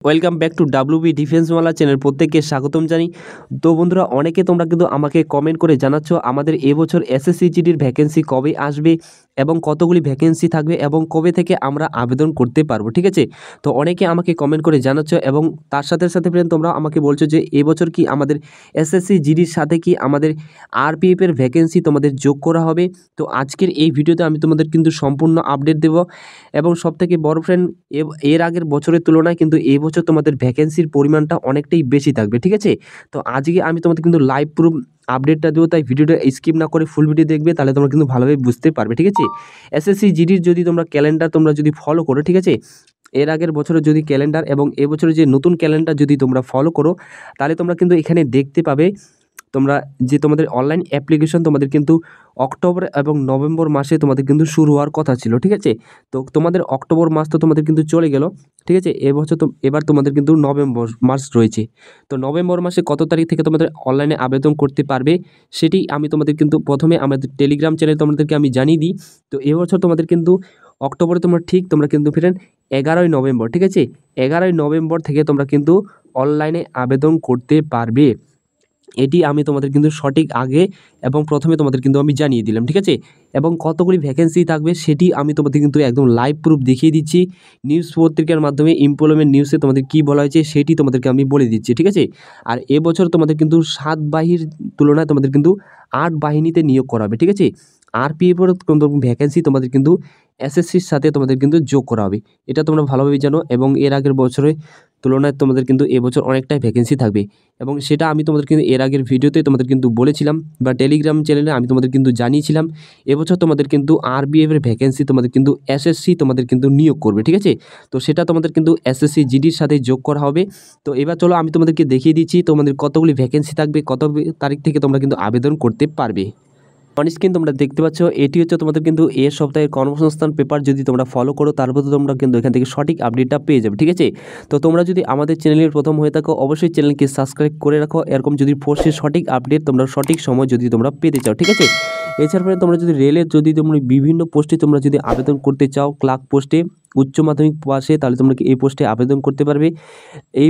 Welcome back to WB ডিফেন্সওয়ালা channel. প্রত্যেককে স্বাগতম জানি। তো বন্ধুরা, অনেকে তোমরা কিন্তু আমাকে কমেন্ট করে জানাচ্ছ আমাদের এবছর এসএসসি জিডির ভ্যাকেন্সি কবে আসবে এবং কতগুলি ভ্যাকেন্সি থাকবে এবং কবে থেকে আমরা আবেদন করতে পারবো, ঠিক আছে। তো অনেকে আমাকে কমেন্ট করে জানাচ্ছ এবং তার সাথে সাথে ফ্রেন্ড তোমরা আমাকে বলছো যে এবছর কি আমাদের এসএসসি জিডির সাথে কি আমাদের আরপিএফের ভ্যাকেন্সি তোমাদের যোগ করা হবে। তো আজকের এই ভিডিওতে আমি তোমাদের কিন্তু সম্পূর্ণ আপডেট দেবো এবং সবথেকে বড় ফ্রেন্ড, এর আগের বছরের তুলনায় কিন্তু এই বছর তোমাদের ভ্যাকেন্সির পরিমাণটা অনেকটাই বেশি থাকবে, ঠিক আছে। তো আজকে আমি তোমাদের কিন্তু লাইভ প্রুফ আপডেটটা দেবো, তাই ভিডিওটা স্কিপ না করে ফুল ভিডিও দেখবে, তাহলে তোমরা কিন্তু ভালোভাবে বুঝতে পারবে, ঠিক আছে। এসএসসি জিডির যদি তোমরা ক্যালেন্ডার তোমরা যদি ফলো করো, ঠিক আছে, এর আগের বছরের যদি ক্যালেন্ডার এবং এবছরের যে নতুন ক্যালেন্ডার যদি তোমরা ফলো করো, তাহলে তোমরা কিন্তু এখানে দেখতে পাবে তোমরা যে তোমাদের অনলাইন অ্যাপ্লিকেশন তোমাদের কিন্তু অক্টোবর এবং নভেম্বর মাসে তোমাদের কিন্তু শুরু হওয়ার কথা ছিল, ঠিক আছে। তো তোমাদের অক্টোবর মাস তো তোমাদের কিন্তু চলে গেল, ঠিক আছে। এবছর তো এবার তোমাদের কিন্তু নভেম্বর মাস রয়েছে। তো নভেম্বর মাসে কত তারিখ থেকে তোমাদের অনলাইনে আবেদন করতে পারবে সেটি আমি তোমাদের কিন্তু প্রথমে আমাদের টেলিগ্রাম চ্যানেলে তোমাদেরকে আমি জানিয়ে দিই। তো এবছর তোমাদের কিন্তু অক্টোবরে তোমরা কিন্তু ফিরেন 11ই নভেম্বর, ঠিক আছে। 11ই নভেম্বর থেকে তোমরা কিন্তু অনলাইনে আবেদন করতে পারবে। এটি আমি তোমাদের কিন্তু সঠিক আগে এবং প্রথমে তোমাদের কিন্তু আমি জানিয়ে দিলাম, ঠিক আছে। এবং কতগুলি ভ্যাকেন্সি থাকবে সেটি আমি তোমাদের কিন্তু একদম লাইভ প্রুফ দেখিয়ে দিচ্ছি। নিউজ পত্রিকার মাধ্যমে এমপ্লয়মেন্ট নিউজে তোমাদের কী বলা হয়েছে সেটি তোমাদেরকে আমি বলে দিচ্ছি, ঠিক আছে। আর এবছর তোমাদের কিন্তু 7 বাহিনীর তুলনায় তোমাদের কিন্তু 8 বাহিনীতে নিয়োগ করা হবে, ঠিক আছে। আরপিএফের কিন্তু ভ্যাকেন্সি তোমাদের কিন্তু এসএসসির সাথে তোমাদের কিন্তু যোগ করা হবে, এটা তোমরা ভালোভাবে জানো। এবং এর আগের বছরে তুলনায় তোমাদের কিন্তু এবছর অনেকটাই ভ্যাকেন্সি থাকবে এবং সেটা আমি তোমাদের কিন্তু এর আগের ভিডিওতে তোমাদের কিন্তু বলেছিলাম বা টেলিগ্রাম চ্যানেলে আমি তোমাদের কিন্তু জানিয়েছিলাম। এবছর তোমাদের কিন্তু আরবিএফের ভ্যাকেন্সি তোমাদের কিন্তু এসএসসি তোমাদের কিন্তু নিয়োগ করবে, ঠিক আছে। তো সেটা তোমাদের কিন্তু এসএসসি জিডির সাথে যোগ করা হবে। তো এবার চলো আমি তোমাদেরকে দেখিয়ে দিচ্ছি তোমাদের কতগুলি ভ্যাকেন্সি থাকবে, কত তারিখ থেকে তোমরা কিন্তু আবেদন করতে পারবে। অন স্ক্রিন তোমরা দেখতে পাচ্ছ, এটি হচ্ছে তোমাদের কিন্তু এর সপ্তাহের কর্মসংস্থান পেপার। যদি তোমরা ফলো করো তারপর তোমরা কিন্তু এখান থেকে সঠিক আপডেটটা পেয়ে যাবে, ঠিক আছে। তো তোমরা যদি আমাদের চ্যানেলের প্রথম হয়ে থাকো অবশ্যই চ্যানেলকে সাবস্ক্রাইব করে রাখো, এরকম যদি ফোর্সের সঠিক আপডেট তোমরা সঠিক সময় যদি তোমরা পেতে চাও, ঠিক আছে। এছাড়া তোমরা যদি রেলের যদি তোমরা বিভিন্ন পোস্টে তোমরা যদি আবেদন করতে চাও, ক্লার্ক পোস্টে, উচ্চ মাধ্যমিক পাশে, তাহলে তোমরা এই পোস্টে আবেদন করতে পারবে। এই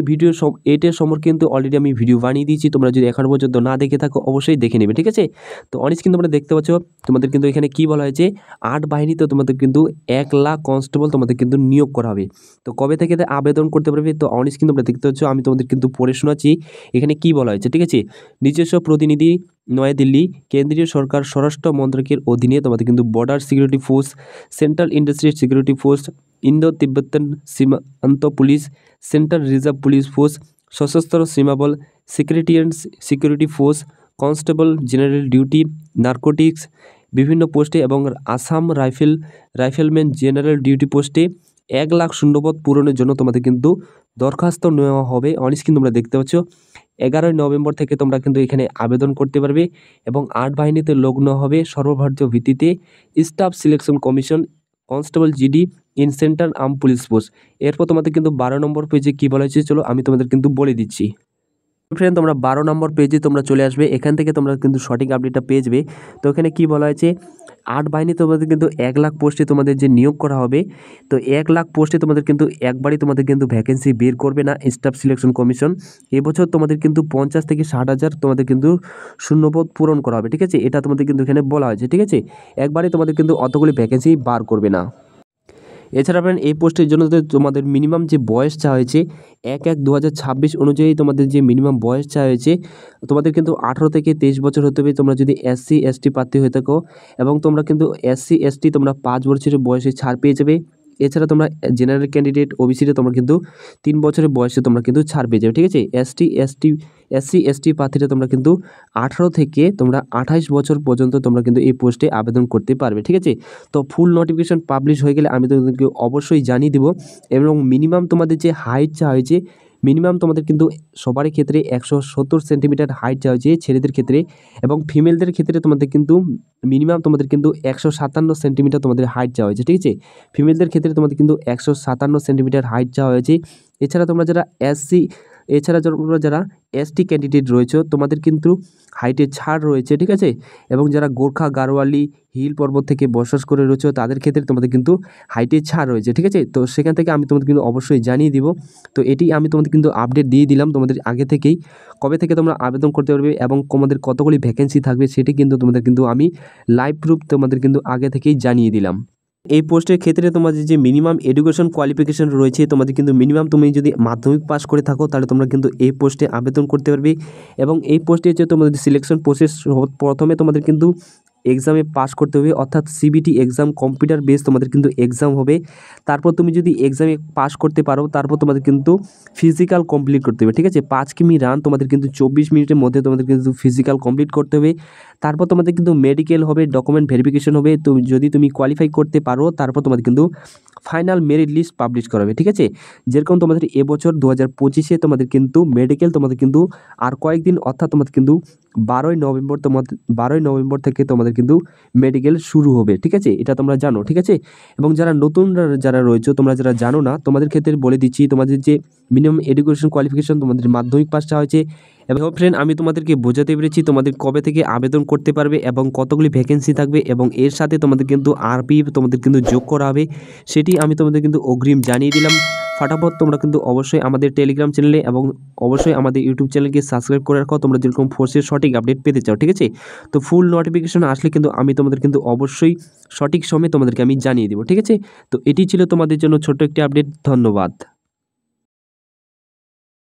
এইটার সম্পর্কে কিন্তু অলরেডি আমি ভিডিও বানিয়ে দিয়েছি, তোমরা যদি এখনো পর্যন্ত না দেখে থাকো অবশ্যই দেখে নেবে, ঠিক আছে। তো অনেক কিন্তু তোমরা দেখতে পাচ্ছ তোমাদের কিন্তু এখানে কি বলা হয়েছে, 8 বাহিনীতে তোমাদের কিন্তু 1 লাখ কনস্টেবল তোমাদের কিন্তু নিয়োগ করা হবে। তো কবে থেকে আবেদন করতে পারবে, তো অনেক কিন্তু তোমরা দেখতে পাচ্ছ, আমি তোমাদের কিন্তু পড়ে শোনাচ্ছি এখানে কি বলা হয়েছে, ঠিক আছে। নিজস্ব প্রতিনিধি নয়াদিল্লি, কেন্দ্রীয় সরকার স্বরাষ্ট্র মন্ত্রকের অধীনে তোমাদের কিন্তু border security force, central industry security force, Indo Tibetan সীমান্ত police, central reserve police force, সশস্ত্র সীমাবল, secretariat security force, constable general duty, narcotics বিভিন্ন পোস্টে এবং আসাম রাইফেলম্যান জেনারেল ডিউটি পোস্টে 1 লাখ শূন্যপদ পূরণের জন্য তোমাদের কিন্তু দরখাস্ত নেওয়া হবে। অনেক কিন্তু তোমরা দেখতে পাচ্ছ 11ই নভেম্বর থেকে তোমরা কিন্তু এখানে আবেদন করতে পারবে এবং 8 বাহিনীতে লোক নেওয়া হবে সর্বভারতীয় ভিত্তিতে। Staff selection commission, constable GD in central arm police force. এরপর তোমাদের কিন্তু 12 নম্বর পেজে কী বলা হয়েছে চলো আমি তোমাদের কিন্তু বলে দিচ্ছি। ফ্রেন্ড, তোমরা 12 নম্বর পেজে তোমরা চলে আসবে, এখান থেকে তোমরা কিন্তু সঠিক আপডেটটা পেয়ে যাবে। তো এখানে কি বলা হয়েছে, 8 বাহিনী তোমাদের কিন্তু 1 লাখ পোস্টে তোমাদের যে নিয়োগ করা হবে। তো 1 লাখ পোস্টে তোমাদের কিন্তু একবারই তোমাদের কিন্তু ভ্যাকেন্সি বের করবে না স্টাফ সিলেকশন কমিশন। এবছর তোমাদের কিন্তু 50 থেকে 60,000 তোমাদের কিন্তু শূন্যপদ পূরণ করা হবে, ঠিক আছে। এটা তোমাদের কিন্তু এখানে বলা হয়েছে, ঠিক আছে। একবারই তোমাদের কিন্তু অতগুলি ভ্যাকেন্সি বার করবে না। এছাড়া ফ্রেন্ড, এই পোস্টের জন্য তোমাদের মিনিমাম যে বয়স চাওয়া হয়েছে 1/1/2026 অনুযায়ী তোমাদের যে মিনিমাম বয়স চাওয়া হয়েছে তোমাদের কিন্তু 18 থেকে 23 বছর হতে হবে তোমরা যদি SC ST প্রার্থী হয়ে থাকো। এবং তোমরা কিন্তু SC ST তোমরা 5 বছরের বয়সে ছাড় পেয়ে যাবে। এছাড়া তোমরা জেনারেল ক্যান্ডিডেট ওবিসিতে তোমরা কিন্তু 3 বছরের বয়সে তোমরা কিন্তু ছাড় পেয়ে যাবে, ঠিক আছে। SC ST প্রার্থীরা তোমরা কিন্তু 18 থেকে তোমরা 28 বছর পর্যন্ত তোমরা কিন্তু এই পোস্টে আবেদন করতে পারবে, ঠিক আছে। তো ফুল নোটিফিকেশন পাবলিশ হয়ে গেলে আমি তোমাদেরকে অবশ্যই জানিয়ে দেবো। এবং মিনিমাম তোমাদের যে হাইট চাওয়া হয়েছে, মিনিমাম তোমাদের কিন্তু সবারই ক্ষেত্রে 170 সেন্টিমিটার হাইট চাওয়া হয়েছে ছেলেদের ক্ষেত্রে, এবং ফিমেলদের ক্ষেত্রে তোমাদের কিন্তু মিনিমাম তোমাদের কিন্তু 157 সেন্টিমিটার তোমাদের হাইট চাওয়া হয়েছে, ঠিক আছে। ফিমেলদের ক্ষেত্রে তোমাদের কিন্তু 157 সেন্টিমিটার হাইট চাওয়া হয়েছে। এছাড়া তোমরা যারা SC এছাড়া তোমরা যারা এসটি ক্যান্ডিডেট রয়েছে তোমাদের কিন্তু হাইটে ছাড় রয়েছে, ঠিক আছে। এবং যারা গোর্খা, গাড়োয়ালি, হিল পর্বত থেকে বসবাস করে রয়েছে তাদের ক্ষেত্রে তোমাদের কিন্তু হাইটে ছাড় রয়েছে, ঠিক আছে। তো সেখান থেকে আমি তোমাদের কিন্তু অবশ্যই জানিয়ে দিব। তো এটি আমি তোমাদের কিন্তু আপডেট দিয়ে দিলাম তোমাদের আগে থেকেই, কবে থেকে তোমরা আবেদন করতে পারবে এবং তোমাদের কতগুলি ভ্যাকেন্সি থাকবে সেটি কিন্তু তোমাদের কিন্তু আমি লাইভ প্রুফ তোমাদের কিন্তু আগে থেকেই জানিয়ে দিলাম। এই পোস্টের ক্ষেত্রে তোমাদের যে মিনিমাম এডুকেশন কোয়ালিফিকেশন রয়েছে, তোমাদের কিন্তু মিনিমাম তুমি যদি মাধ্যমিক পাস করে থাকো তাহলে তোমরা কিন্তু এই পোস্টে আবেদন করতে পারবে। এবং এই পোস্টে যে তোমাদের সিলেকশন প্রসেস, প্রথমে তোমাদের কিন্তু এক্সামে পাস করতে হবে, অর্থাৎ সিবিটি এক্সাম, কম্পিউটার বেস তোমাদের কিন্তু এক্সাম হবে। তারপর তুমি যদি এক্সামে পাস করতে পারো তারপর তোমাদের কিন্তু ফিজিক্যাল কমপ্লিট করতে হবে, ঠিক আছে। 5 কিমি রান তোমাদের কিন্তু 24 মিনিটের মধ্যে তোমাদের কিন্তু ফিজিক্যাল কমপ্লিট করতে হবে। তারপর তোমাদের কিন্তু মেডিকেল হবে, ডকুমেন্ট ভেরিফিকেশন হবে। তুমি যদি কোয়ালিফাই করতে পারো তারপর তোমাদের কিন্তু ফাইনাল মেরিট লিস্ট পাবলিশ করা হবে, ঠিক আছে। যেরকম তোমাদের এবছর 2025-এ তোমাদের কিন্তু মেডিকেল তোমাদের কিন্তু আর কয়েকদিন, অর্থাৎ তোমাদের কিন্তু 12ই নভেম্বর থেকে তোমাদের কিন্তু মেডিকেল শুরু হবে, ঠিক আছে। এটা তোমরা জানো, ঠিক আছে। এবং যারা নতুন যারা রয়েছে তোমরা যারা জানো না তোমাদের ক্ষেত্রে বলে দিচ্ছি, তোমাদের যে মিনিমাম এডুকেশন কোয়ালিফিকেশন তোমাদের মাধ্যমিক পাসটা হয়েছে। এবং ফ্রেন্ড আমি তোমাদেরকে বোঝাতে পেরেছি তোমাদের কবে থেকে আবেদন করতে পারবে এবং কতগুলি ভ্যাকেন্সি থাকবে, এবং এর সাথে তোমাদের কিন্তু আরপি তোমাদের কিন্তু যোগ করা হবে, সেটি আমি তোমাদের কিন্তু অগ্রিম জানিয়ে দিলাম। ফাটাফট তোমরা কিন্তু অবশ্যই আমাদের টেলিগ্রাম চ্যানেলে এবং অবশ্যই আমাদের ইউটিউব চ্যানেলকে সাবস্ক্রাইব করে রাখো তোমরা যেরকম ফোর্সের সঠিক আপডেট পেতে চাও, ঠিক আছে। তো ফুল নোটিফিকেশন আসলে কিন্তু আমি তোমাদের কিন্তু অবশ্যই সঠিক সময়ে তোমাদেরকে আমি জানিয়ে দেবো, ঠিক আছে। তো এটি ছিল তোমাদের জন্য ছোট্ট একটি আপডেট। ধন্যবাদ।